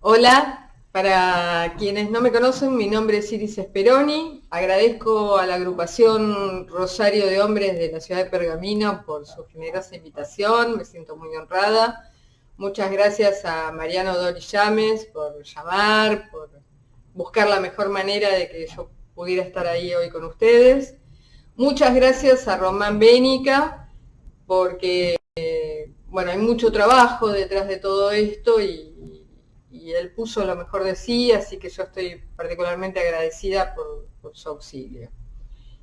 Hola, para quienes no me conocen, mi nombre es Iris Speroni. Agradezco a la agrupación Rosario de Hombres de la ciudad de Pergamino por su generosa invitación, me siento muy honrada. Muchas gracias a Mariano Dori Llames por llamar, por buscar la mejor manera de que yo pudiera estar ahí hoy con ustedes. Muchas gracias a Román Bénica porque bueno, hay mucho trabajo detrás de todo esto y él puso lo mejor de sí, así que yo estoy particularmente agradecida por su auxilio.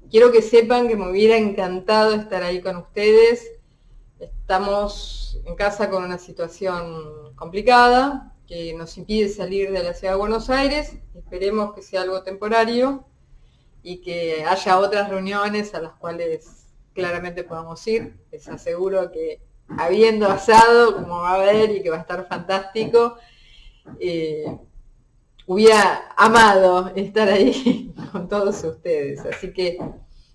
Quiero que sepan que me hubiera encantado estar ahí con ustedes. Estamos en casa con una situación complicada que nos impide salir de la ciudad de Buenos Aires. Esperemos que sea algo temporario y que haya otras reuniones a las cuales claramente podamos ir. Les aseguro que habiendo asado, como va a haber y que va a estar fantástico, hubiera amado estar ahí con todos ustedes. Así que,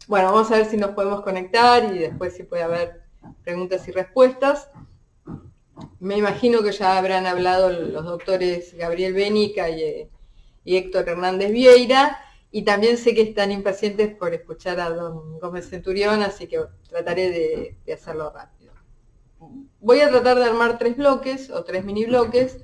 bueno, vamos a ver si nos podemos conectar y después si puede haber preguntas y respuestas. Me imagino que ya habrán hablado los doctores Gabriel Bénica y Héctor Hernández Vieira, y también sé que están impacientes por escuchar a don Gómez Centurión, así que trataré de hacerlo rápido. Voy a tratar de armar 3 bloques o 3 mini bloques.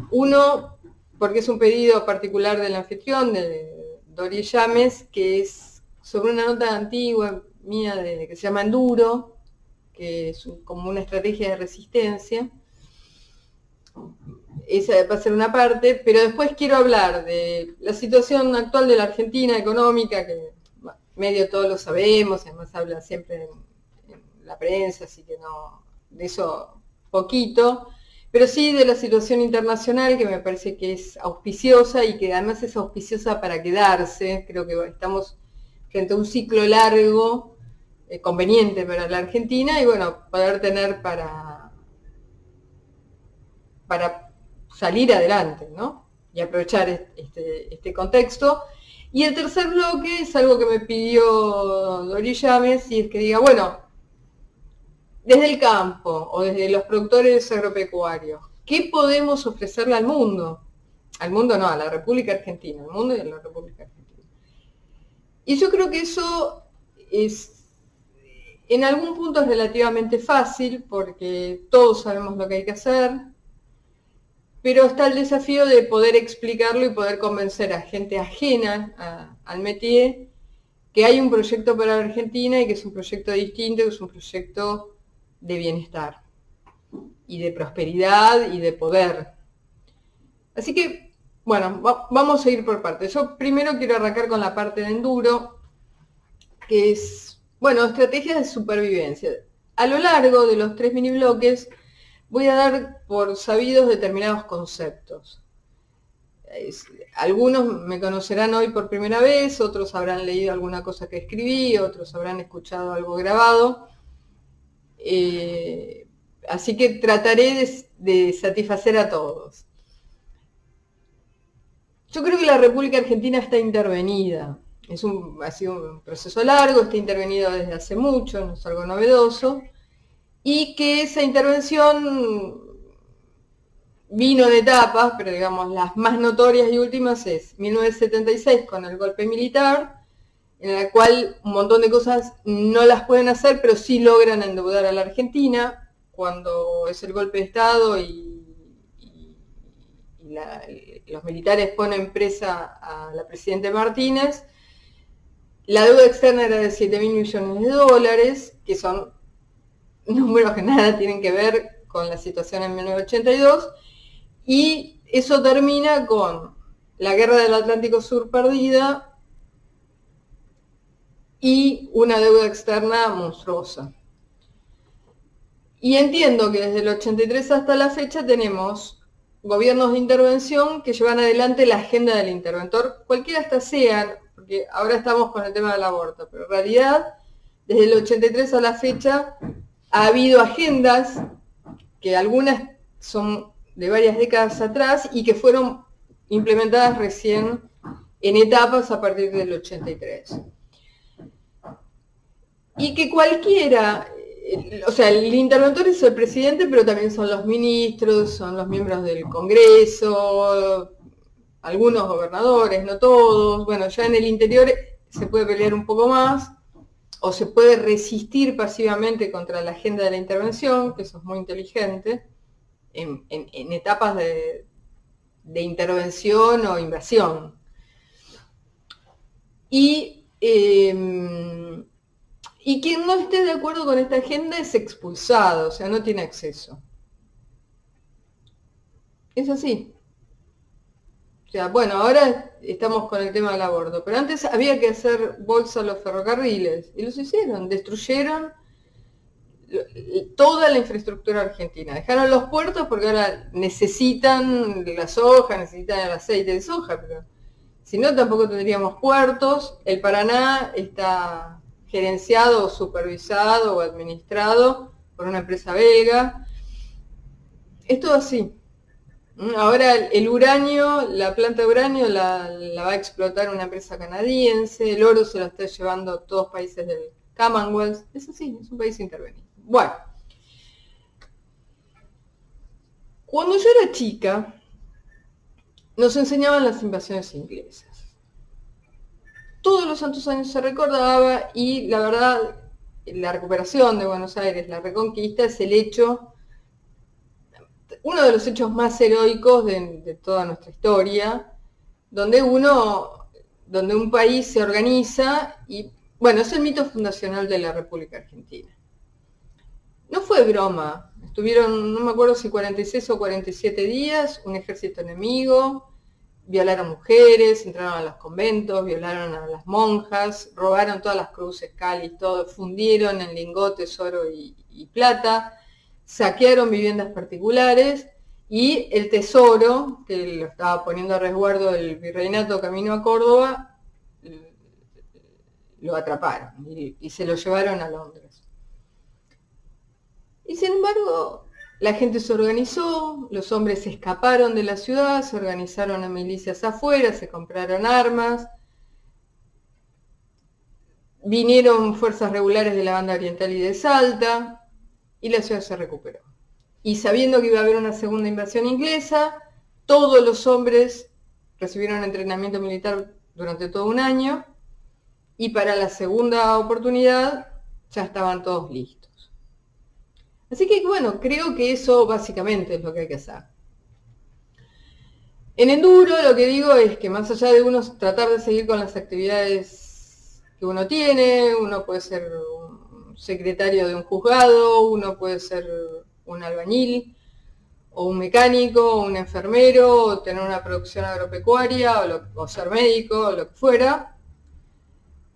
Uno, porque es un pedido particular del anfitrión, de Dori Llames, que es sobre una nota antigua mía que se llama Enduro, que es como una estrategia de resistencia. Esa va a ser una parte, pero después quiero hablar de la situación actual de la Argentina económica, que medio todos lo sabemos, además habla siempre en la prensa, así que no, de eso poquito, pero sí de la situación internacional, que me parece que es auspiciosa y que además es auspiciosa para quedarse. Creo que estamos frente a un ciclo largo, conveniente para la Argentina, y bueno, poder tener para salir adelante, ¿no? Y aprovechar este contexto. Y el tercer bloque es algo que me pidió Dori Llames, y es que diga, bueno, desde el campo o desde los productores agropecuarios, ¿qué podemos ofrecerle al mundo? Al mundo no, a la República Argentina, al mundo y a la República Argentina. Y yo creo que eso es, en algún punto es relativamente fácil, porque todos sabemos lo que hay que hacer, pero está el desafío de poder explicarlo y poder convencer a gente ajena al métier que hay un proyecto para la Argentina y que es un proyecto distinto, que es un proyecto de bienestar y de prosperidad y de poder. Así que, bueno, vamos a ir por partes. Yo primero quiero arrancar con la parte de enduro, que es, bueno, estrategias de supervivencia. A lo largo de los 3 mini bloques voy a dar por sabidos determinados conceptos. Algunos me conocerán hoy por primera vez, otros habrán leído alguna cosa que escribí, otros habrán escuchado algo grabado. Así que trataré de satisfacer a todos. Yo creo que la República Argentina está intervenida. Ha sido un proceso largo, está intervenido desde hace mucho, no es algo novedoso, y que esa intervención vino en etapas, pero digamos las más notorias y últimas es 1976 con el golpe militar, en la cual un montón de cosas no las pueden hacer, pero sí logran endeudar a la Argentina, cuando es el golpe de Estado y los militares ponen presa a la presidenta Martínez. La deuda externa era de 7.000 millones de dólares, que son números que nada tienen que ver con la situación en 1982, y eso termina con la guerra del Atlántico Sur perdida y una deuda externa monstruosa. Y entiendo que desde el 83 hasta la fecha tenemos gobiernos de intervención que llevan adelante la agenda del interventor, cualquiera hasta sean, porque ahora estamos con el tema del aborto, pero en realidad desde el 83 a la fecha ha habido agendas que algunas son de varias décadas atrás y que fueron implementadas recién en etapas a partir del 83. Y que cualquiera o sea, el interventor es el presidente, pero también son los ministros, son los miembros del Congreso, algunos gobernadores, no todos. Bueno, ya en el interior se puede pelear un poco más, o se puede resistir pasivamente contra la agenda de la intervención, que eso es muy inteligente, en etapas de intervención o invasión. Y quien no esté de acuerdo con esta agenda es expulsado, o sea, no tiene acceso. Es así. O sea, bueno, ahora estamos con el tema del aborto, pero antes había que hacer bolsa a los ferrocarriles, y los hicieron, destruyeron toda la infraestructura argentina. Dejaron los puertos porque ahora necesitan la soja, necesitan el aceite de soja, pero si no tampoco tendríamos puertos. El Paraná está gerenciado, supervisado o administrado por una empresa belga. Es todo así. Ahora el uranio, la planta de uranio la va a explotar una empresa canadiense, el oro se lo está llevando todos países del Commonwealth. Es así, es un país intervenido. Bueno, cuando yo era chica, nos enseñaban las invasiones inglesas. Todos los santos años se recordaba, y la verdad, la recuperación de Buenos Aires, la reconquista, es el hecho, uno de los hechos más heroicos de toda nuestra historia, donde un país se organiza y, bueno, es el mito fundacional de la República Argentina. No fue broma, estuvieron, no me acuerdo si 46 o 47 días, un ejército enemigo, violaron mujeres, entraron a los conventos, violaron a las monjas, robaron todas las cruces, cáliz, todo, fundieron en lingotes oro y plata, saquearon viviendas particulares, y el tesoro, que lo estaba poniendo a resguardo el virreinato camino a Córdoba, lo atraparon y se lo llevaron a Londres. Y sin embargo, la gente se organizó, los hombres escaparon de la ciudad, se organizaron en milicias afuera, se compraron armas, vinieron fuerzas regulares de la Banda Oriental y de Salta, y la ciudad se recuperó. Y sabiendo que iba a haber una segunda invasión inglesa, todos los hombres recibieron entrenamiento militar durante todo un año, y para la segunda oportunidad ya estaban todos listos. Así que, bueno, creo que eso básicamente es lo que hay que hacer. En Enduro lo que digo es que, más allá de uno tratar de seguir con las actividades que uno tiene, uno puede ser un secretario de un juzgado, uno puede ser un albañil, o un mecánico, o un enfermero, o tener una producción agropecuaria, o ser médico, o lo que fuera,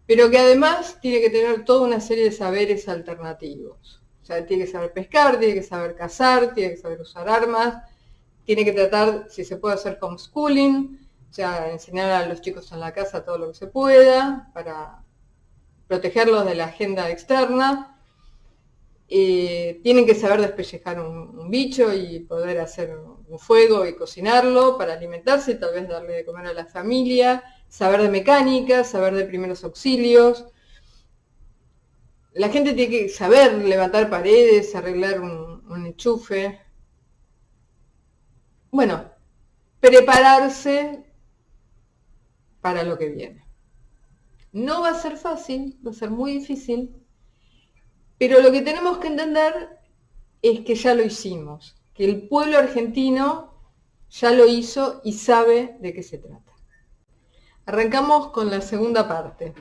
pero que además tiene que tener toda una serie de saberes alternativos. O sea, tiene que saber pescar, tiene que saber cazar, tiene que saber usar armas, tiene que tratar, si se puede, hacer homeschooling, o sea, enseñar a los chicos en la casa todo lo que se pueda para protegerlos de la agenda externa. Tienen que saber despellejar un bicho y poder hacer un fuego y cocinarlo para alimentarse y tal vez darle de comer a la familia, saber de mecánica, saber de primeros auxilios. La gente tiene que saber levantar paredes, arreglar un enchufe. Bueno, prepararse para lo que viene. No va a ser fácil, va a ser muy difícil, pero lo que tenemos que entender es que ya lo hicimos, que el pueblo argentino ya lo hizo y sabe de qué se trata. Arrancamos con la segunda parte.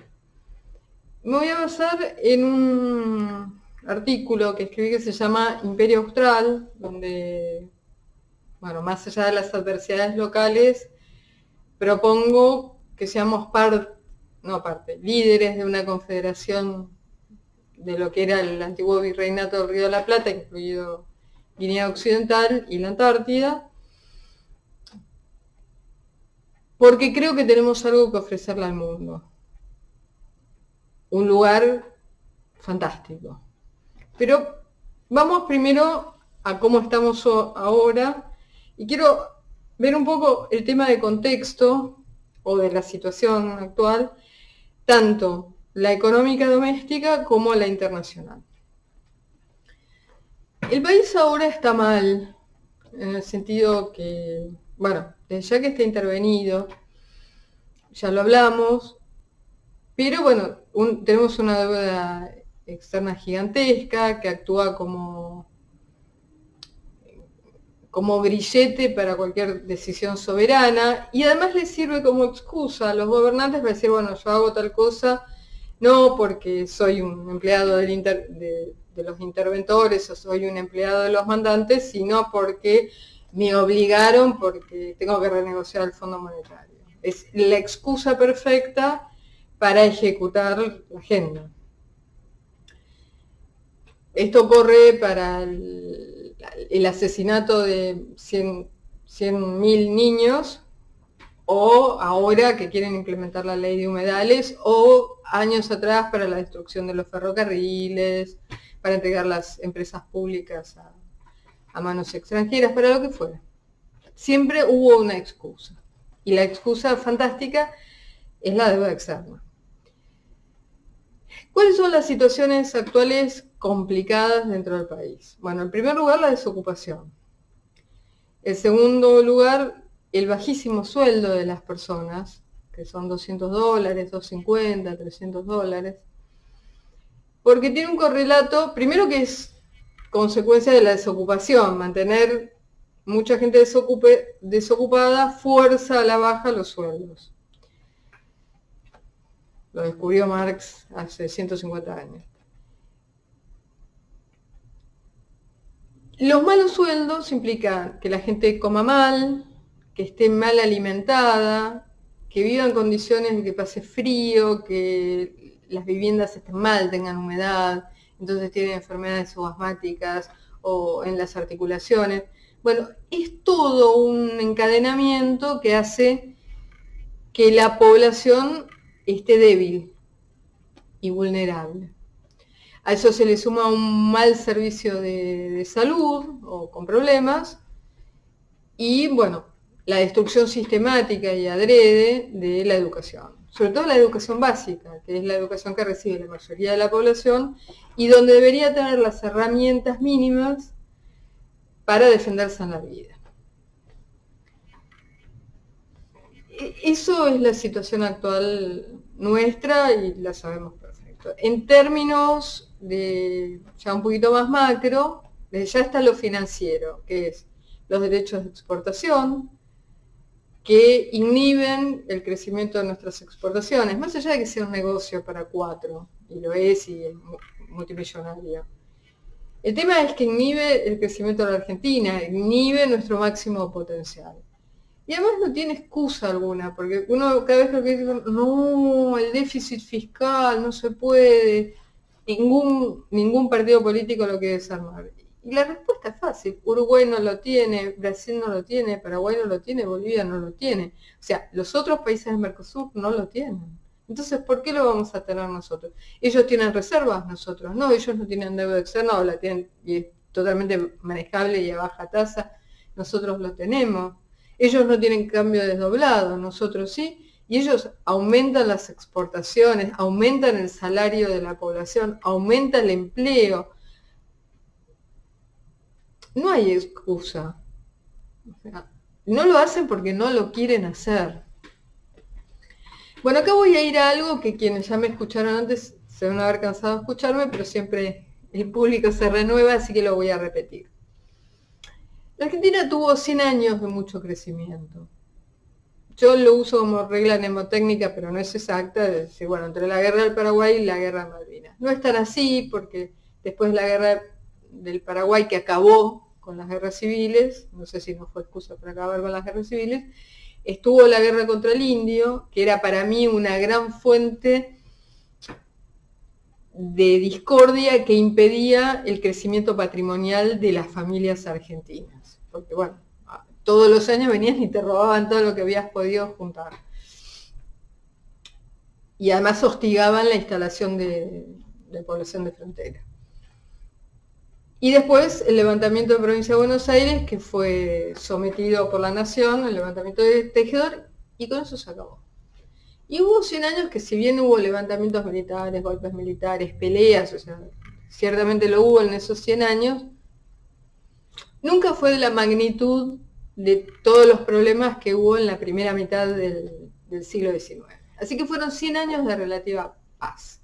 Me voy a basar en un artículo que escribí que se llama Imperio Austral, donde, bueno, más allá de las adversidades locales, propongo que seamos líderes de una confederación de lo que era el antiguo virreinato del Río de la Plata, incluido Guinea Occidental y la Antártida, porque creo que tenemos algo que ofrecerle al mundo. Un lugar fantástico. Pero vamos primero a cómo estamos ahora, y quiero ver un poco el tema de contexto o de la situación actual, tanto la económica doméstica como la internacional. El país ahora está mal, en el sentido que, bueno, ya que está intervenido, ya lo hablamos, pero bueno, tenemos una deuda externa gigantesca que actúa como grillete para cualquier decisión soberana y además le sirve como excusa a los gobernantes para decir, bueno, yo hago tal cosa, no porque soy un empleado de los interventores o soy un empleado de los mandantes, sino porque me obligaron, porque tengo que renegociar el Fondo Monetario. Es la excusa perfecta para ejecutar la agenda. Esto corre para el asesinato de 100.000 niños, o ahora que quieren implementar la ley de humedales, o años atrás para la destrucción de los ferrocarriles, para entregar las empresas públicas a manos extranjeras, para lo que fuera. Siempre hubo una excusa. Y la excusa fantástica es la deuda externa. ¿Cuáles son las situaciones actuales complicadas dentro del país? Bueno, en primer lugar, la desocupación. En segundo lugar, el bajísimo sueldo de las personas, que son $200, $250, $300, porque tiene un correlato, primero que es consecuencia de la desocupación, mantener mucha gente desocupada fuerza a la baja los sueldos. Lo descubrió Marx hace 150 años. Los malos sueldos implican que la gente coma mal, que esté mal alimentada, que viva en condiciones de que pase frío, que las viviendas estén mal, tengan humedad, entonces tienen enfermedades subasmáticas o en las articulaciones. Bueno, es todo un encadenamiento que hace que la población esté débil y vulnerable. A eso se le suma un mal servicio de salud o con problemas y, bueno, la destrucción sistemática y adrede de la educación. Sobre todo la educación básica, que es la educación que recibe la mayoría de la población y donde debería tener las herramientas mínimas para defenderse en la vida. Eso es la situación actual nuestra y la sabemos perfecto. En términos de ya un poquito más macro, ya está lo financiero, que es los derechos de exportación, que inhiben el crecimiento de nuestras exportaciones, más allá de que sea un negocio para 4, y lo es, y es multimillonario. El tema es que inhibe el crecimiento de la Argentina, inhibe nuestro máximo potencial. Y además no tiene excusa alguna, porque uno cada vez que dice, no, el déficit fiscal no se puede, ningún partido político lo quiere desarmar. Y la respuesta es fácil, Uruguay no lo tiene, Brasil no lo tiene, Paraguay no lo tiene, Bolivia no lo tiene. O sea, los otros países del Mercosur no lo tienen. Entonces, ¿por qué lo vamos a tener nosotros? ¿Ellos tienen reservas? Nosotros no, ellos no tienen deuda externa o la tienen y es totalmente manejable y a baja tasa, nosotros lo tenemos. Ellos no tienen cambio desdoblado, nosotros sí, y ellos aumentan las exportaciones, aumentan el salario de la población, aumenta el empleo. No hay excusa. O sea, no lo hacen porque no lo quieren hacer. Bueno, acá voy a ir a algo que quienes ya me escucharon antes se van a haber cansado de escucharme, pero siempre el público se renueva, así que lo voy a repetir. La Argentina tuvo 100 años de mucho crecimiento. Yo lo uso como regla mnemotécnica, pero no es exacta, es decir, bueno, entre la guerra del Paraguay y la guerra de Malvinas. No es tan así, porque después de la guerra del Paraguay, que acabó con las guerras civiles, no sé si no fue excusa para acabar con las guerras civiles, estuvo la guerra contra el indio, que era para mí una gran fuente de discordia que impedía el crecimiento patrimonial de las familias argentinas. Porque bueno, todos los años venían y te robaban todo lo que habías podido juntar. Y además hostigaban la instalación de población de frontera. Y después el levantamiento de Provincia de Buenos Aires, que fue sometido por la Nación, el levantamiento de Tejedor, y con eso se acabó. Y hubo 100 años que si bien hubo levantamientos militares, golpes militares, peleas, o sea, ciertamente lo hubo en esos 100 años, nunca fue de la magnitud de todos los problemas que hubo en la primera mitad del siglo XIX. Así que fueron 100 años de relativa paz,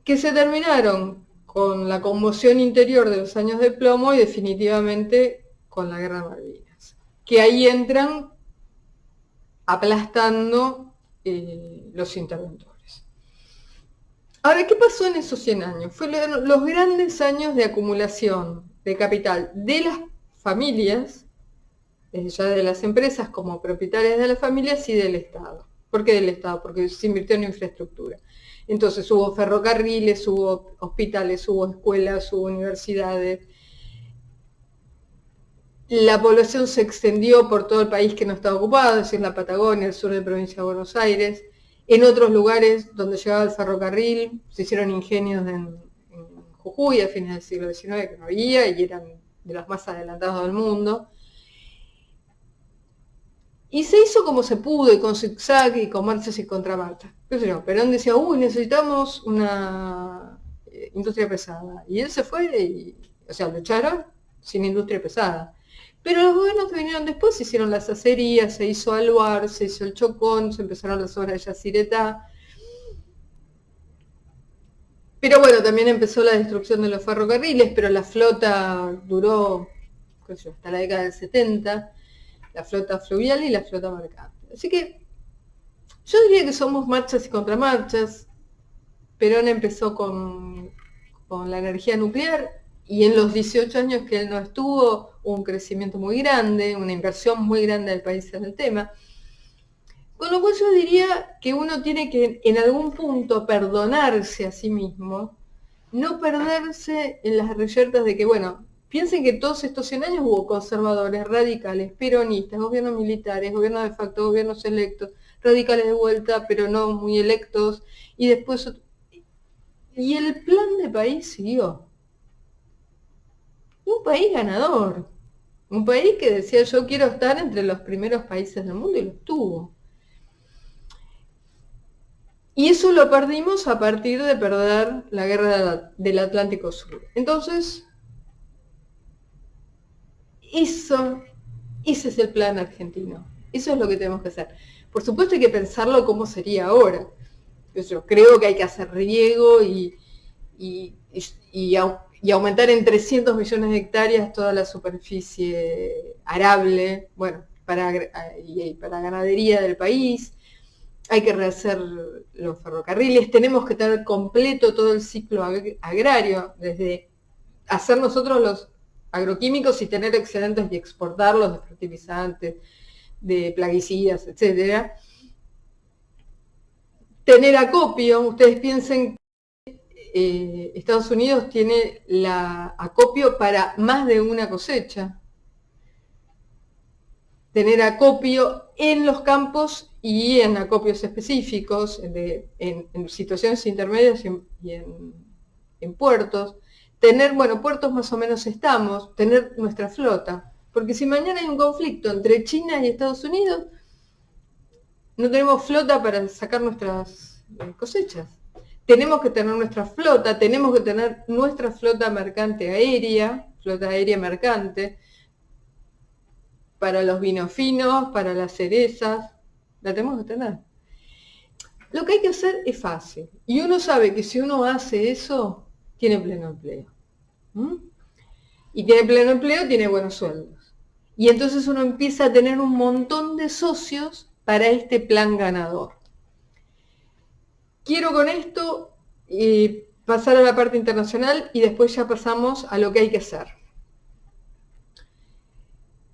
que se terminaron con la conmoción interior de los años de plomo y definitivamente con la guerra de Malvinas, que ahí entran aplastando los interventores. Ahora, ¿qué pasó en esos 100 años? Fueron los grandes años de acumulación de capital de las familias, ya de las empresas como propietarias de las familias y del Estado. ¿Por qué del Estado? Porque se invirtió en infraestructura. Entonces hubo ferrocarriles, hubo hospitales, hubo escuelas, hubo universidades. La población se extendió por todo el país que no estaba ocupado, es decir, la Patagonia, el sur de la provincia de Buenos Aires. En otros lugares donde llegaba el ferrocarril, se hicieron ingenios en Jujuy a fines del siglo XIX que no había y eran de los más adelantados del mundo. Y se hizo como se pudo, y con zigzag, y con marchas y contramarchas. Perón decía, necesitamos una industria pesada. Y él se fue, lo echaron sin industria pesada. Pero los gobiernos que vinieron después se hicieron las acerías, se hizo Aluar, se hizo el Chocón, se empezaron las obras de Yacyretá. Pero bueno, también empezó la destrucción de los ferrocarriles, pero la flota duró hasta la década del 70. La flota fluvial y la flota mercante. Así que yo diría que somos marchas y contramarchas. Perón empezó con la energía nuclear y en los 18 años que él no estuvo hubo un crecimiento muy grande, una inversión muy grande del país en el tema. Con lo cual yo diría que uno tiene que en algún punto perdonarse a sí mismo, no perderse en las reyertas de que, piensen que todos estos 100 años hubo conservadores, radicales, peronistas, gobiernos militares, gobiernos de facto, gobiernos electos, radicales de vuelta, pero no muy electos, y después... Y el plan de país siguió. Un país ganador. Un país que decía, yo quiero estar entre los primeros países del mundo, y lo estuvo. Y eso lo perdimos a partir de perder la guerra del Atlántico Sur. Entonces... Ese es el plan argentino. Eso es lo que tenemos que hacer. Por supuesto hay que pensarlo cómo sería ahora. Yo creo que hay que hacer riego y aumentar en 300 millones de hectáreas toda la superficie arable, para ganadería del país. Hay que rehacer los ferrocarriles. Tenemos que tener completo todo el ciclo agrario, desde hacer nosotros los agroquímicos y tener excedentes y exportarlos de fertilizantes, de plaguicidas, etc. Tener acopio, ustedes piensen que Estados Unidos tiene acopio para más de una cosecha. Tener acopio en los campos y en acopios específicos, en situaciones intermedias y en puertos. Tener, puertos más o menos estamos, tener nuestra flota, porque si mañana hay un conflicto entre China y Estados Unidos, no tenemos flota para sacar nuestras cosechas. Tenemos que tener nuestra flota, tenemos que tener nuestra flota mercante aérea, flota aérea mercante, para los vinos finos, para las cerezas, la tenemos que tener. Lo que hay que hacer es fácil, y uno sabe que si uno hace eso, tiene pleno empleo. Y tiene pleno empleo, tiene buenos sueldos. Y entonces uno empieza a tener un montón de socios para este plan ganador. Quiero con esto pasar a la parte internacional y después ya pasamos a lo que hay que hacer.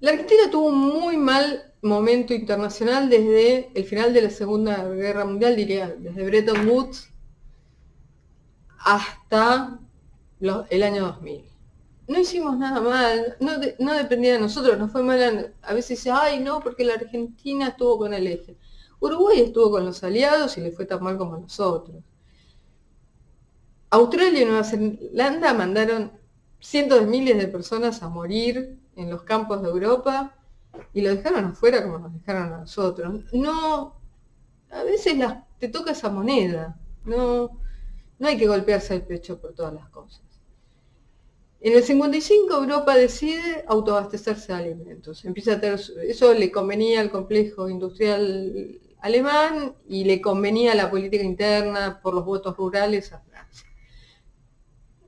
La Argentina tuvo un muy mal momento internacional desde el final de la Segunda Guerra Mundial, diría, desde Bretton Woods hasta el año 2000. No hicimos nada mal, no dependía de nosotros, nos fue mal. A veces dice, no, porque la Argentina estuvo con el eje. Uruguay estuvo con los aliados y le fue tan mal como a nosotros. Australia y Nueva Zelanda mandaron cientos de miles de personas a morir en los campos de Europa y lo dejaron afuera como nos dejaron a nosotros. No, a veces te toca esa moneda, no hay que golpearse el pecho por todas las cosas. En el 55 Europa decide autoabastecerse de alimentos. Empieza a tener, eso le convenía al complejo industrial alemán y le convenía a la política interna por los votos rurales a Francia.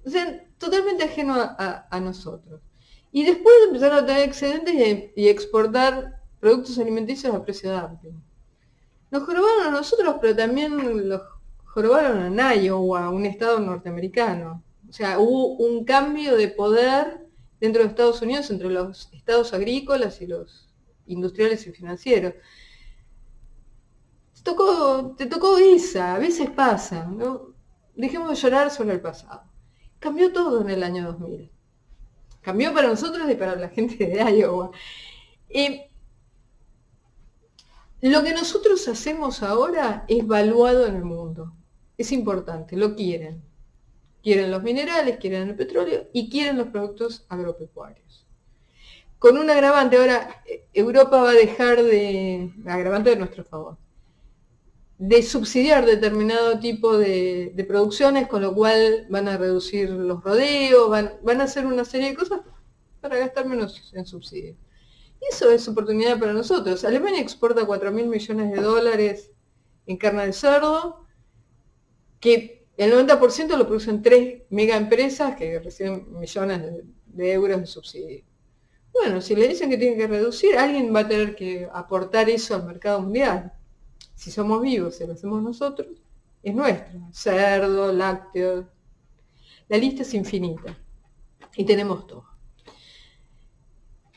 O sea, totalmente ajeno a nosotros. Y después empezaron a tener excedentes y exportar productos alimenticios a precio de dumping. Nos jorobaron a nosotros, pero también los jorobaron a Iowa, un estado norteamericano. O sea, hubo un cambio de poder dentro de Estados Unidos entre los estados agrícolas y los industriales y financieros. Te tocó esa, a veces pasa, ¿no? Dejemos de llorar sobre el pasado. Cambió todo en el año 2000. Cambió para nosotros y para la gente de Iowa. Lo que nosotros hacemos ahora es valuado en el mundo. Es importante, lo quieren. Quieren los minerales, quieren el petróleo y quieren los productos agropecuarios. Con un agravante, ahora Europa va a dejar de, agravante de nuestro favor, de subsidiar determinado tipo de producciones, con lo cual van a reducir los rodeos, van a hacer una serie de cosas para gastar menos en subsidios. Y eso es oportunidad para nosotros. Alemania exporta 4.000 millones de dólares en carne de cerdo, que el 90% lo producen 3 megaempresas que reciben millones de euros de subsidio. Bueno, si le dicen que tienen que reducir, alguien va a tener que aportar eso al mercado mundial. Si somos vivos, si lo hacemos nosotros, es nuestro. Cerdo, lácteos, la lista es infinita. Y tenemos todo.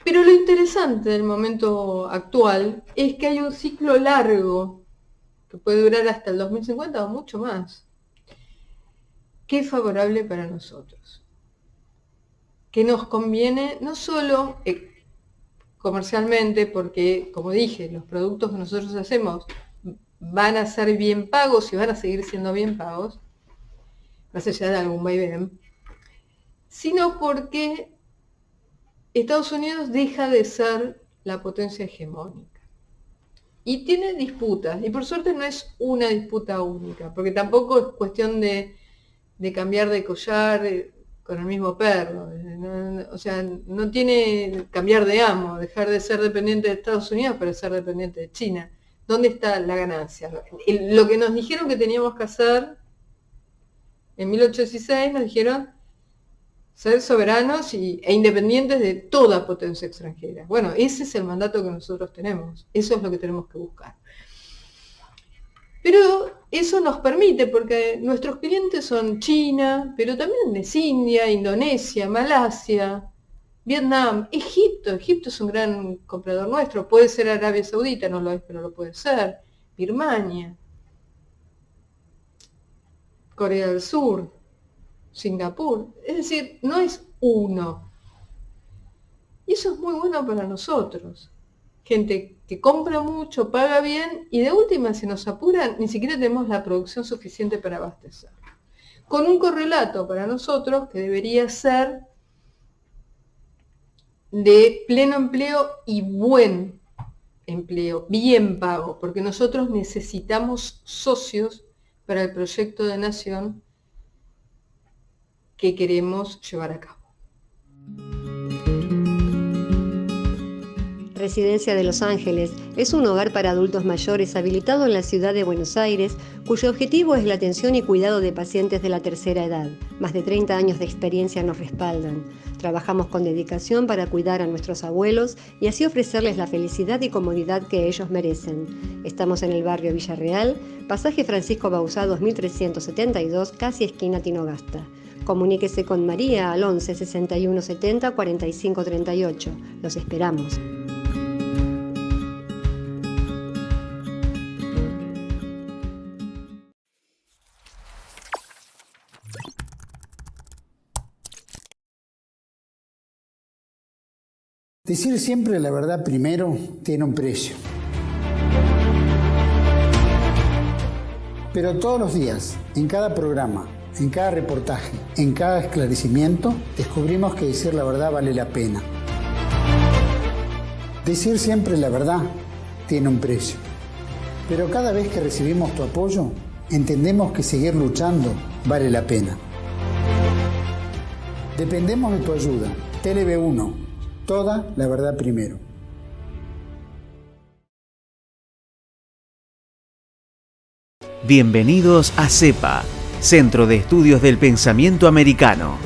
Pero lo interesante del momento actual es que hay un ciclo largo, que puede durar hasta el 2050 o mucho más, que es favorable para nosotros. Que nos conviene no solo comercialmente, porque, como dije, los productos que nosotros hacemos van a ser bien pagos y van a seguir siendo bien pagos, más allá de algún vaivén, sino porque Estados Unidos deja de ser la potencia hegemónica. Y tiene disputas, y por suerte no es una disputa única, porque tampoco es cuestión de cambiar de collar con el mismo perro. O sea, no tiene cambiar de amo, dejar de ser dependiente de Estados Unidos para ser dependiente de China. ¿Dónde está la ganancia? Lo que nos dijeron que teníamos que hacer en 1816, nos dijeron ser soberanos e independientes de toda potencia extranjera. Bueno, ese es el mandato que nosotros tenemos. Eso es lo que tenemos que buscar. Pero eso nos permite, porque nuestros clientes son China, pero también es India, Indonesia, Malasia, Vietnam, Egipto. Egipto es un gran comprador nuestro. Puede ser Arabia Saudita, no lo es, pero lo puede ser. Birmania, Corea del Sur, Singapur. Es decir, no es uno. Y eso es muy bueno para nosotros. Gente que compra mucho, paga bien, y de última, si nos apuran, ni siquiera tenemos la producción suficiente para abastecer. Con un correlato para nosotros que debería ser de pleno empleo y buen empleo, bien pago, porque nosotros necesitamos socios para el proyecto de nación que queremos llevar a cabo. Residencia de Los Ángeles es un hogar para adultos mayores habilitado en la ciudad de Buenos Aires, cuyo objetivo es la atención y cuidado de pacientes de la tercera edad. Más de 30 años de experiencia nos respaldan. Trabajamos con dedicación para cuidar a nuestros abuelos y así ofrecerles la felicidad y comodidad que ellos merecen. Estamos en el barrio Villarreal, pasaje Francisco Bauzá 2372, casi esquina Tinogasta. Comuníquese con María al 11 61 70 45 38. Los esperamos. Decir siempre la verdad primero tiene un precio. Pero todos los días, en cada programa, en cada reportaje, en cada esclarecimiento, descubrimos que decir la verdad vale la pena. Decir siempre la verdad tiene un precio. Pero cada vez que recibimos tu apoyo, entendemos que seguir luchando vale la pena. Dependemos de tu ayuda. TLV1, toda la verdad primero. Bienvenidos a CEPA, Centro de Estudios del Pensamiento Americano.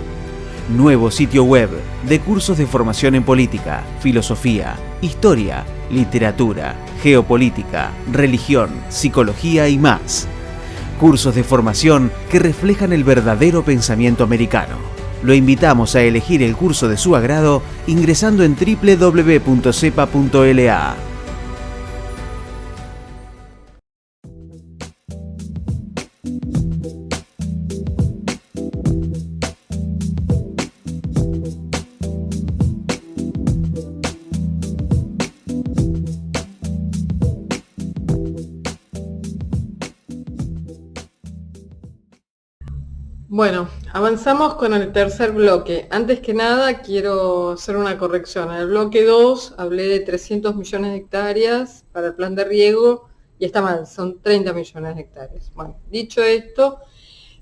Nuevo sitio web de cursos de formación en política, filosofía, historia, literatura, geopolítica, religión, psicología y más. Cursos de formación que reflejan el verdadero pensamiento americano. Lo invitamos a elegir el curso de su agrado ingresando en www.cepa.la. Bueno, avanzamos con el tercer bloque. Antes que nada, quiero hacer una corrección. En el bloque 2 hablé de 300 millones de hectáreas para el plan de riego y está mal, son 30 millones de hectáreas. Bueno, dicho esto,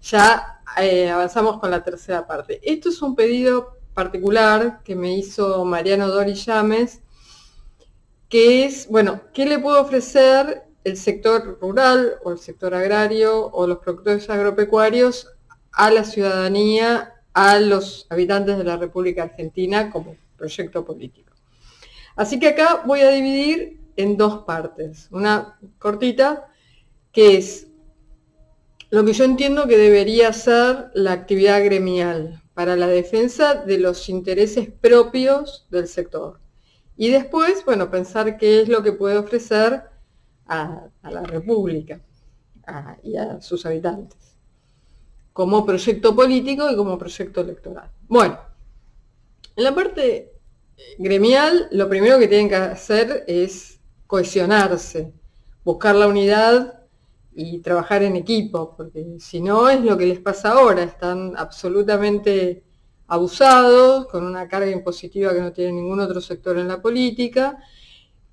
ya avanzamos con la tercera parte. Esto es un pedido particular que me hizo Mariano Dori Llames, que es, bueno, ¿qué le puedo ofrecer el sector rural o el sector agrario o los productores agropecuarios a la ciudadanía, a los habitantes de la República Argentina como proyecto político? Así que acá voy a dividir en dos partes. Una cortita, que es lo que yo entiendo que debería ser la actividad gremial para la defensa de los intereses propios del sector. Y después, bueno, pensar qué es lo que puede ofrecer a la República y a sus habitantes, como proyecto político y como proyecto electoral. Bueno, en la parte gremial, lo primero que tienen que hacer es cohesionarse, buscar la unidad y trabajar en equipo, porque si no es lo que les pasa ahora, están absolutamente abusados, con una carga impositiva que no tiene ningún otro sector en la política,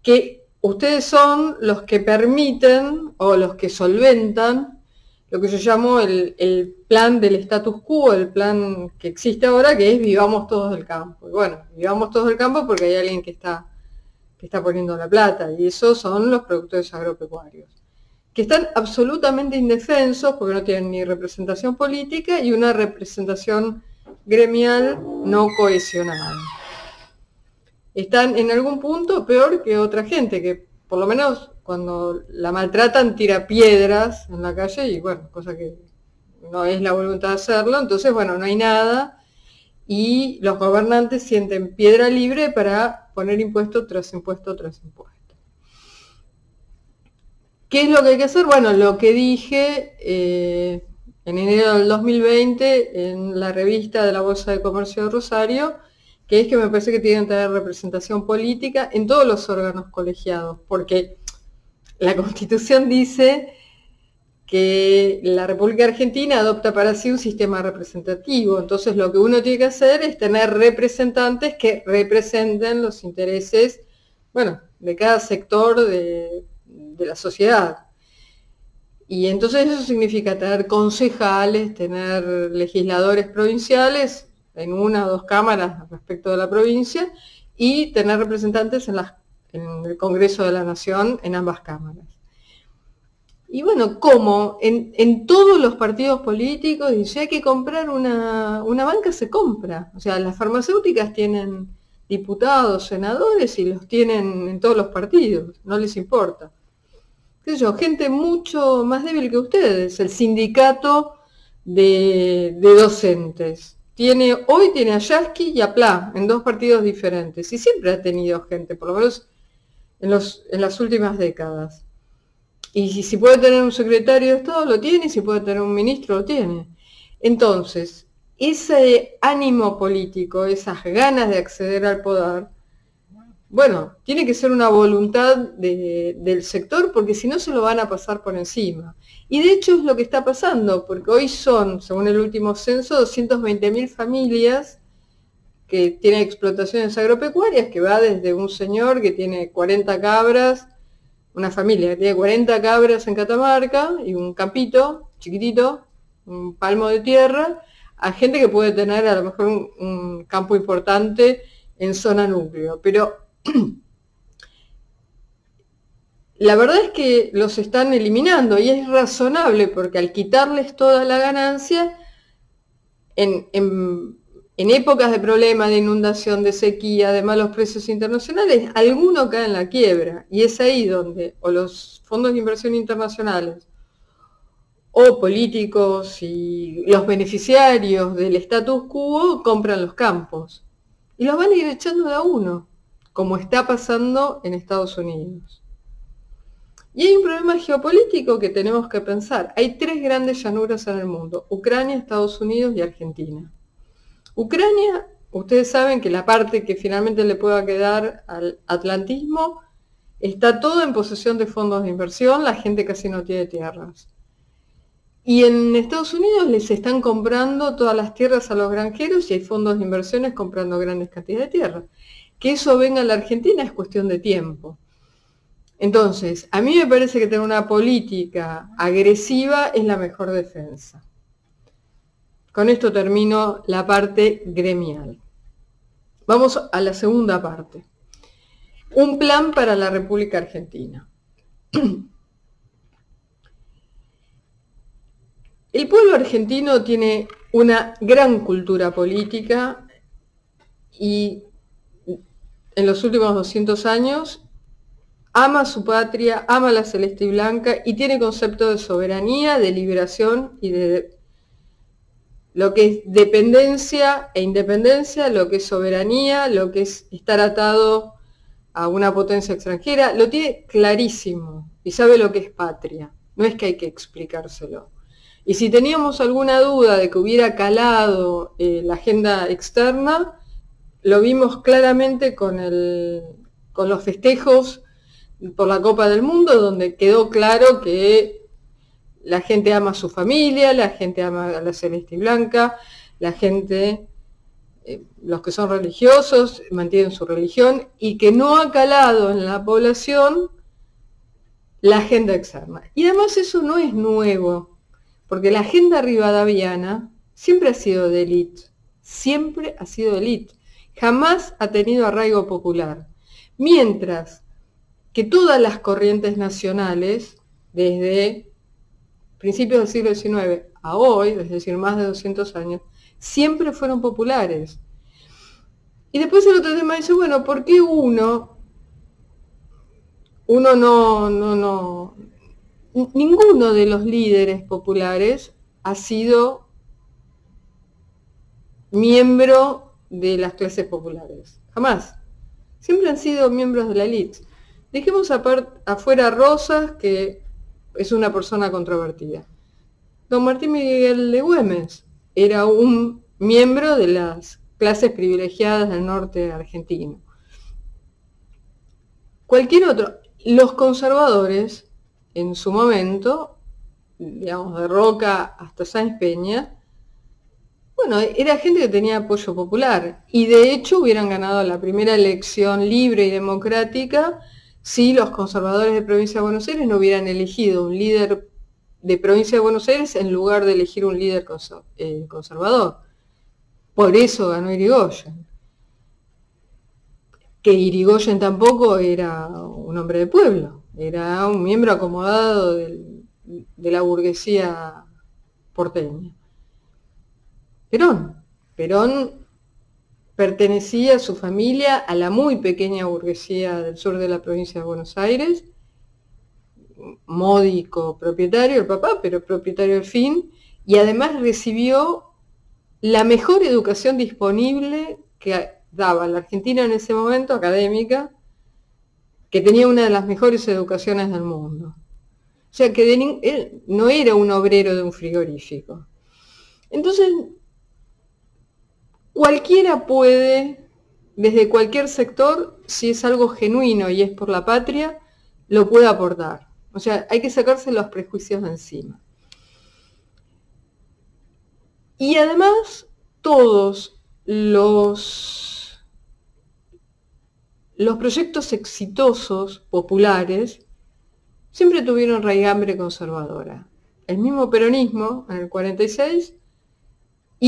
que ustedes son los que permiten o los que solventan lo que yo llamo el plan del status quo, el plan que existe ahora, que es vivamos todos del campo. Y bueno, vivamos todos del campo porque hay alguien que está poniendo la plata, y esos son los productores agropecuarios, que están absolutamente indefensos porque no tienen ni representación política y una representación gremial no cohesionada. Están en algún punto peor que otra gente, que por lo menos cuando la maltratan tira piedras en la calle y bueno, cosa que no es la voluntad de hacerlo, entonces bueno, no hay nada y los gobernantes sienten piedra libre para poner impuesto tras impuesto tras impuesto. ¿Qué es lo que hay que hacer? Bueno, lo que dije en enero del 2020 en la revista de la Bolsa de Comercio de Rosario, que es que me parece que tienen que tener representación política en todos los órganos colegiados, porque la Constitución dice que la República Argentina adopta para sí un sistema representativo, entonces lo que uno tiene que hacer es tener representantes que representen los intereses, bueno, de cada sector de la sociedad. Y entonces eso significa tener concejales, tener legisladores provinciales en una o dos cámaras respecto de la provincia y tener representantes en el Congreso de la Nación en ambas cámaras. Y bueno, ¿cómo? En todos los partidos políticos, y si hay que comprar una banca, se compra. O sea, las farmacéuticas tienen diputados, senadores y los tienen en todos los partidos, no les importa. ¿Qué sé yo? Gente mucho más débil que ustedes, el sindicato de docentes. Hoy tiene a Yasky y a Pla en dos partidos diferentes y siempre ha tenido gente, por lo menos en las últimas décadas. Y si puede tener un secretario de Estado, lo tiene, y si puede tener un ministro, lo tiene. Entonces, ese ánimo político, esas ganas de acceder al poder, bueno, tiene que ser una voluntad del sector, porque si no se lo van a pasar por encima. Y de hecho es lo que está pasando, porque hoy son, según el último censo, 220.000 familias que tienen explotaciones agropecuarias, que va desde un señor que tiene 40 cabras, una familia que tiene 40 cabras en Catamarca y un campito chiquitito, un palmo de tierra, a gente que puede tener a lo mejor un campo importante en zona núcleo, pero la verdad es que los están eliminando y es razonable porque al quitarles toda la ganancia, en épocas de problemas, de inundación, de sequía, de malos precios internacionales, alguno cae en la quiebra y es ahí donde o los fondos de inversión internacionales o políticos y los beneficiarios del status quo compran los campos y los van a ir echando de a uno, como está pasando en Estados Unidos. Y hay un problema geopolítico que tenemos que pensar. Hay 3 grandes llanuras en el mundo: Ucrania, Estados Unidos y Argentina. Ucrania, ustedes saben que la parte que finalmente le pueda quedar al atlantismo está todo en posesión de fondos de inversión, la gente casi no tiene tierras. Y en Estados Unidos les están comprando todas las tierras a los granjeros y hay fondos de inversiones comprando grandes cantidades de tierra. Que eso venga a la Argentina es cuestión de tiempo. Entonces, a mí me parece que tener una política agresiva es la mejor defensa. Con esto termino la parte gremial. Vamos a la segunda parte. Un plan para la República Argentina. El pueblo argentino tiene una gran cultura política y en los últimos 200 años ama su patria, ama la celeste y blanca y tiene concepto de soberanía, de liberación y de lo que es dependencia e independencia, lo que es soberanía, lo que es estar atado a una potencia extranjera, lo tiene clarísimo y sabe lo que es patria, no es que hay que explicárselo. Y si teníamos alguna duda de que hubiera calado la agenda externa, lo vimos claramente con los festejos por la Copa del Mundo, donde quedó claro que la gente ama a su familia, la gente ama a la celeste y blanca, la gente, los que son religiosos, mantienen su religión, y que no ha calado en la población la agenda externa. Y además eso no es nuevo, porque la agenda rivadaviana siempre ha sido de élite, siempre ha sido de élite, jamás ha tenido arraigo popular. Mientras que todas las corrientes nacionales, desde principios del siglo XIX a hoy, es decir, más de 200 años, siempre fueron populares. Y después el otro tema dice, bueno, ¿por qué ninguno de los líderes populares ha sido miembro de las clases populares? Jamás. Siempre han sido miembros de la élite. Dejemos afuera a Rosas, que es una persona controvertida. Don Martín Miguel de Güemes era un miembro de las clases privilegiadas del norte argentino. Cualquier otro. Los conservadores, en su momento, digamos de Roca hasta Sáenz Peña, bueno, era gente que tenía apoyo popular y de hecho hubieran ganado la primera elección libre y democrática si los conservadores de Provincia de Buenos Aires no hubieran elegido un líder de Provincia de Buenos Aires en lugar de elegir un líder conservador. Por eso ganó Irigoyen. Que Irigoyen tampoco era un hombre de pueblo, era un miembro acomodado de la burguesía porteña. Perón pertenecía a su familia a la muy pequeña burguesía del sur de la provincia de Buenos Aires, módico propietario el papá, pero propietario al fin, y además recibió la mejor educación disponible que daba la Argentina en ese momento, académica, que tenía una de las mejores educaciones del mundo. O sea que él no era un obrero de un frigorífico. Entonces, cualquiera puede, desde cualquier sector, si es algo genuino y es por la patria, lo puede aportar. O sea, hay que sacarse los prejuicios de encima. Y además, todos los proyectos exitosos, populares, siempre tuvieron raigambre conservadora. El mismo peronismo, en el 46,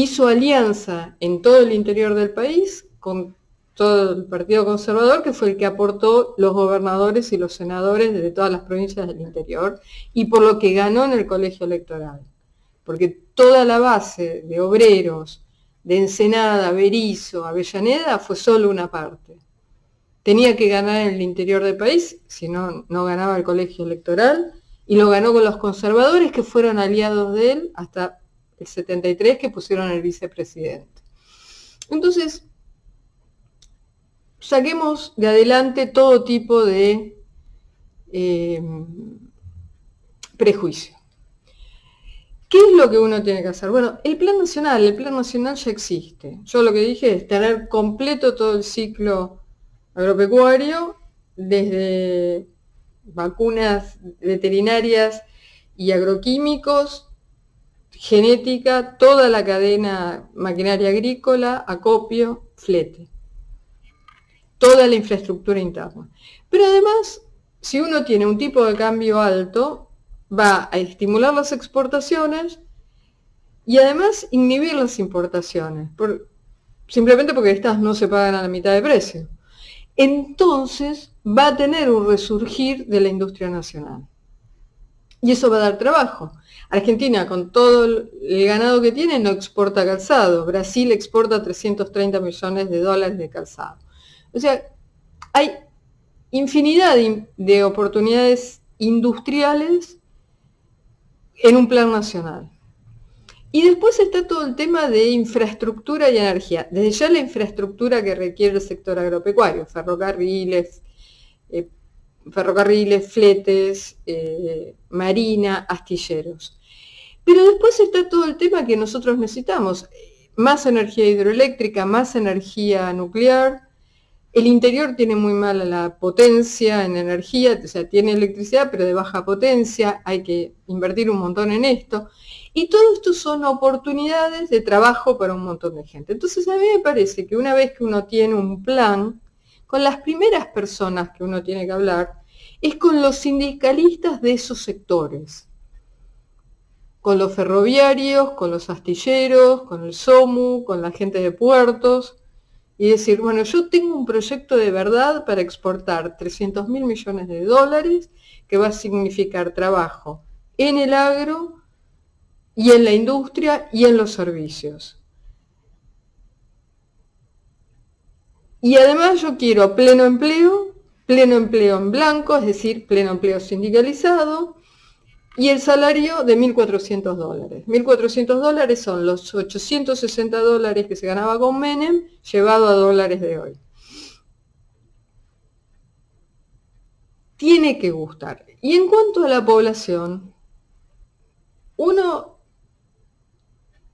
hizo alianza en todo el interior del país con todo el Partido Conservador, que fue el que aportó los gobernadores y los senadores de todas las provincias del interior, y por lo que ganó en el colegio electoral. Porque toda la base de obreros de Ensenada, Berisso, Avellaneda fue solo una parte. Tenía que ganar en el interior del país, si no, no ganaba el colegio electoral, y lo ganó con los conservadores, que fueron aliados de él hasta el 73, que pusieron el vicepresidente. Entonces, saquemos de adelante todo tipo de prejuicio. ¿Qué es lo que uno tiene que hacer? Bueno, el plan nacional ya existe. Yo lo que dije es tener completo todo el ciclo agropecuario, desde vacunas veterinarias y agroquímicos, genética, toda la cadena maquinaria agrícola, acopio, flete. Toda la infraestructura interna. Pero además, si uno tiene un tipo de cambio alto, va a estimular las exportaciones y además inhibir las importaciones, simplemente porque estas no se pagan a la mitad de precio. Entonces va a tener un resurgir de la industria nacional. Y eso va a dar trabajo. Argentina, con todo el ganado que tiene, no exporta calzado. Brasil exporta 330 millones de dólares de calzado. O sea, hay infinidad de oportunidades industriales en un plan nacional. Y después está todo el tema de infraestructura y energía. Desde ya la infraestructura que requiere el sector agropecuario, ferrocarriles, fletes, marina, astilleros. Pero después está todo el tema que nosotros necesitamos. Más energía hidroeléctrica, más energía nuclear. El interior tiene muy mala la potencia en energía, o sea, tiene electricidad, pero de baja potencia, hay que invertir un montón en esto. Y todo esto son oportunidades de trabajo para un montón de gente. Entonces a mí me parece que una vez que uno tiene un plan, con las primeras personas que uno tiene que hablar, es con los sindicalistas de esos sectores. Con los ferroviarios, con los astilleros, con el SOMU, con la gente de puertos. Y decir, bueno, yo tengo un proyecto de verdad para exportar 300.000 millones de dólares, que va a significar trabajo en el agro y en la industria y en los servicios. Y además yo quiero pleno empleo en blanco, es decir, pleno empleo sindicalizado, y el salario de 1.400 dólares. 1.400 dólares son los 860 dólares que se ganaba con Menem, llevado a dólares de hoy. Tiene que gustar. Y en cuanto a la población, uno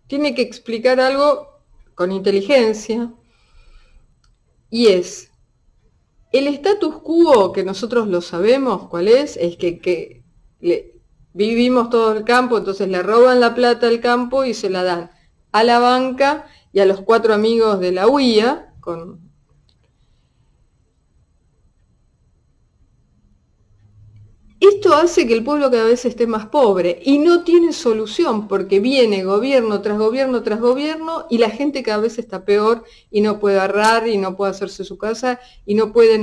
tiene que explicar algo con inteligencia, y es, el status quo, que nosotros lo sabemos cuál es que vivimos todo el campo, entonces le roban la plata al campo y se la dan a la banca y a los 4 amigos de la UIA. Esto hace que el pueblo cada vez esté más pobre y no tiene solución porque viene gobierno tras gobierno tras gobierno y la gente cada vez está peor y no puede ahorrar y no puede hacerse su casa y no puede.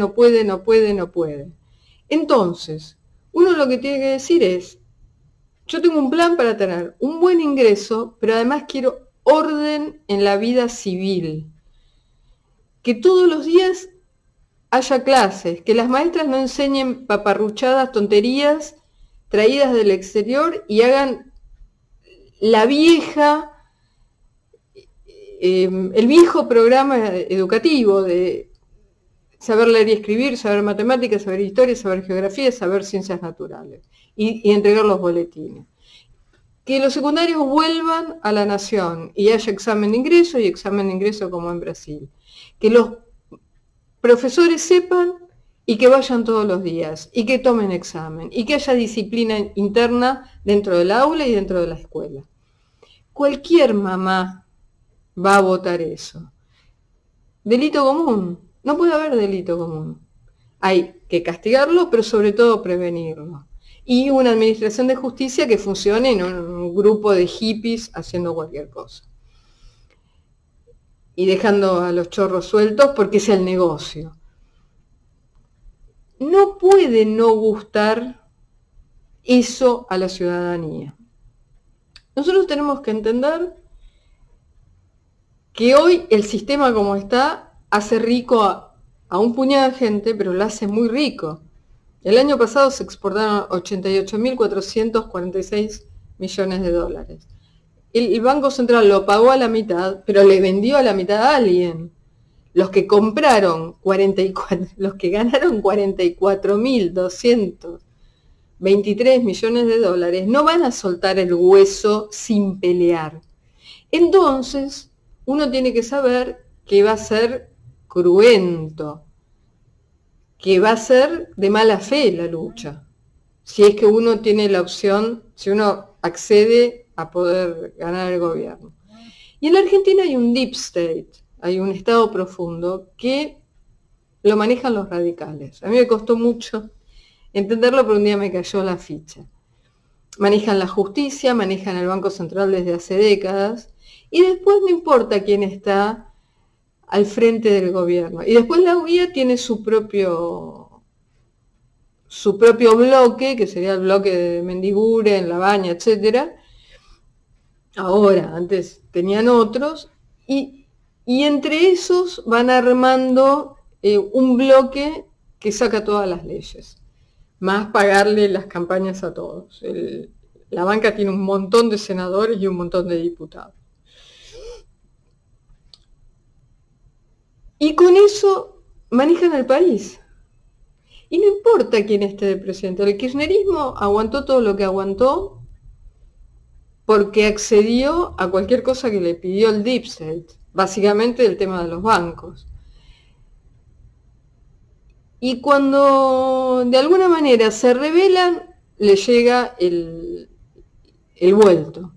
Entonces, uno lo que tiene que decir es, yo tengo un plan para tener un buen ingreso, pero además quiero orden en la vida civil. Que todos los días haya clases, que las maestras no enseñen paparruchadas, tonterías traídas del exterior y hagan el viejo programa educativo de saber leer y escribir, saber matemáticas, saber historia, saber geografía, saber ciencias naturales. Y entregar los boletines. Que los secundarios vuelvan a la nación y haya examen de ingreso como en Brasil. Que los profesores sepan y que vayan todos los días y que tomen examen y que haya disciplina interna dentro del aula y dentro de la escuela. Cualquier mamá va a votar eso. Delito común. No puede haber delito común. Hay que castigarlo, pero sobre todo prevenirlo. Y una administración de justicia que funcione en un grupo de hippies haciendo cualquier cosa. y dejando a los chorros sueltos porque es el negocio. No puede no gustar eso a la ciudadanía. Nosotros tenemos que entender que hoy el sistema como está hace rico a un puñado de gente, pero lo hace muy rico. El año pasado se exportaron 88.446 millones de dólares. El Banco Central lo pagó a la mitad, pero le vendió a la mitad a alguien. Los que compraron 44, los que ganaron 44.223 millones de dólares no van a soltar el hueso sin pelear. Entonces, uno tiene que saber que va a ser cruento, que va a ser de mala fe la lucha, si es que uno tiene la opción, si uno accede a poder ganar el gobierno. Y en la Argentina hay un deep state, hay un estado profundo que lo manejan los radicales. A mí me costó mucho entenderlo, pero un día me cayó la ficha. Manejan la justicia, manejan el Banco Central desde hace décadas, y después no importa quién está al frente del gobierno. Y después la UIA tiene su propio bloque, que sería el bloque de Mendiguren, Labaña, etc. Ahora, antes tenían otros, y entre esos van armando un bloque que saca todas las leyes, más pagarle las campañas a todos. La banca tiene un montón de senadores y un montón de diputados. Y con eso manejan el país. Y no importa quién esté de presidente. El kirchnerismo aguantó todo lo que aguantó porque accedió a cualquier cosa que le pidió el deep state, básicamente el tema de los bancos. Y cuando de alguna manera se rebelan, le llega el vuelto.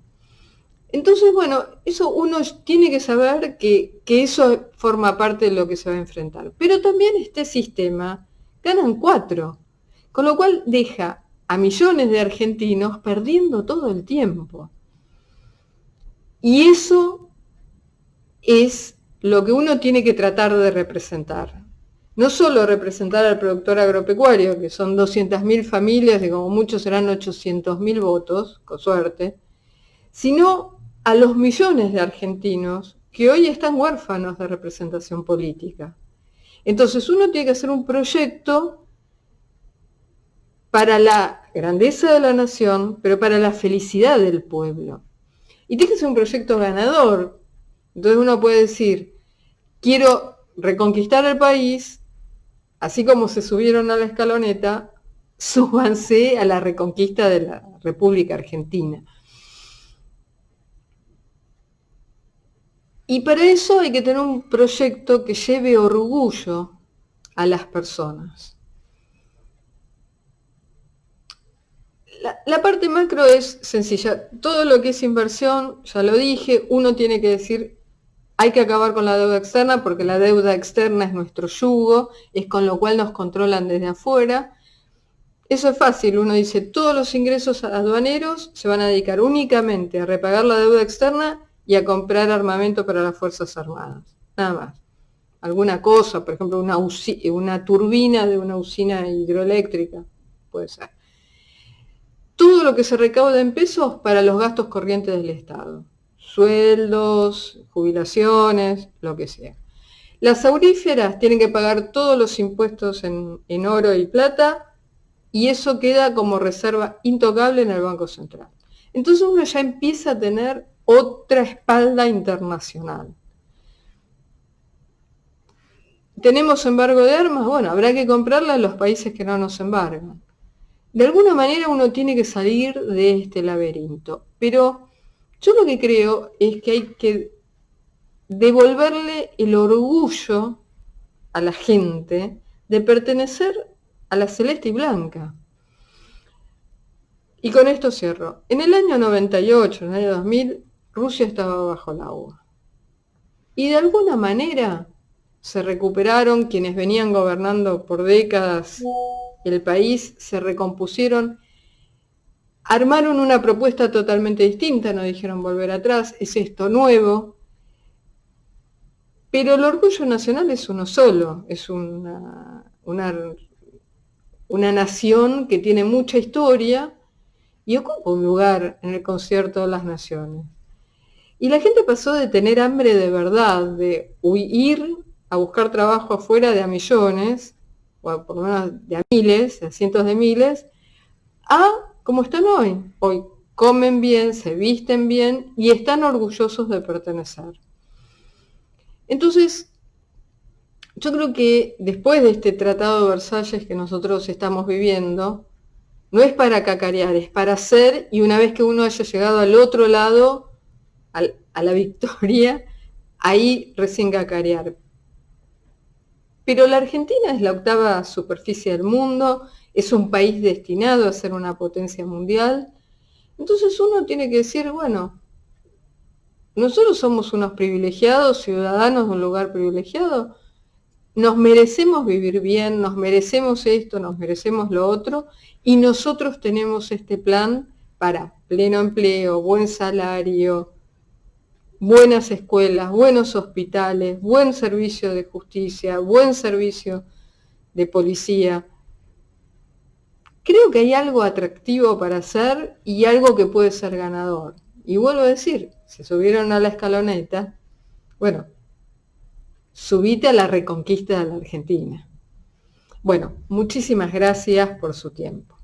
Entonces, bueno, eso uno tiene que saber que eso forma parte de lo que se va a enfrentar. Pero también este sistema ganan 4, con lo cual deja a millones de argentinos perdiendo todo el tiempo. Y eso es lo que uno tiene que tratar de representar. No solo representar al productor agropecuario, que son 200.000 familias y como muchos serán 800.000 votos, con suerte, sino a los millones de argentinos que hoy están huérfanos de representación política. Entonces uno tiene que hacer un proyecto para la grandeza de la nación, pero para la felicidad del pueblo. Y tiene que ser un proyecto ganador. Entonces uno puede decir, quiero reconquistar el país, así como se subieron a la escaloneta, súbanse a la reconquista de la República Argentina. Y para eso hay que tener un proyecto que lleve orgullo a las personas. La parte macro es sencilla. Todo lo que es inversión, ya lo dije, uno tiene que decir, hay que acabar con la deuda externa porque la deuda externa es nuestro yugo, es con lo cual nos controlan desde afuera. Eso es fácil, uno dice, todos los ingresos aduaneros se van a dedicar únicamente a repagar la deuda externa y a comprar armamento para las Fuerzas Armadas, nada más. Alguna cosa, por ejemplo, una turbina de una usina hidroeléctrica, puede ser. Todo lo que se recauda en pesos para los gastos corrientes del Estado, sueldos, jubilaciones, lo que sea. Las auríferas tienen que pagar todos los impuestos en oro y plata, y eso queda como reserva intocable en el Banco Central. Entonces uno ya empieza a tener otra espalda internacional. ¿Tenemos embargo de armas? Bueno, habrá que comprarlas en los países que no nos embargan. De alguna manera uno tiene que salir de este laberinto, pero yo lo que creo es que hay que devolverle el orgullo a la gente de pertenecer a la celeste y blanca. Y con esto cierro. En el año 98, en el año 2000, Rusia estaba bajo el agua. Y de alguna manera se recuperaron quienes venían gobernando por décadas el país, se recompusieron, armaron una propuesta totalmente distinta, no dijeron volver atrás, es esto nuevo. Pero el orgullo nacional es uno solo, es una nación que tiene mucha historia y ocupa un lugar en el concierto de las naciones. Y la gente pasó de tener hambre de verdad, de huir a buscar trabajo afuera de a millones, o por lo menos de a miles, a cientos de miles, a como están hoy. Hoy comen bien, se visten bien y están orgullosos de pertenecer. Entonces, yo creo que después de este Tratado de Versalles que nosotros estamos viviendo, no es para cacarear, es para hacer, y una vez que uno haya llegado al otro lado, a la victoria, ahí recién cacarear. Pero la Argentina es la 8ª superficie del mundo, es un país destinado a ser una potencia mundial. Entonces uno tiene que decir, bueno, nosotros somos unos privilegiados, ciudadanos de un lugar privilegiado, nos merecemos vivir bien, nos merecemos esto, nos merecemos lo otro, y nosotros tenemos este plan para pleno empleo, buen salario, buenas escuelas, buenos hospitales, buen servicio de justicia, buen servicio de policía. Creo que hay algo atractivo para hacer y algo que puede ser ganador. Y vuelvo a decir, si subieron a la escaloneta, bueno, subite a la reconquista de la Argentina. Bueno, muchísimas gracias por su tiempo.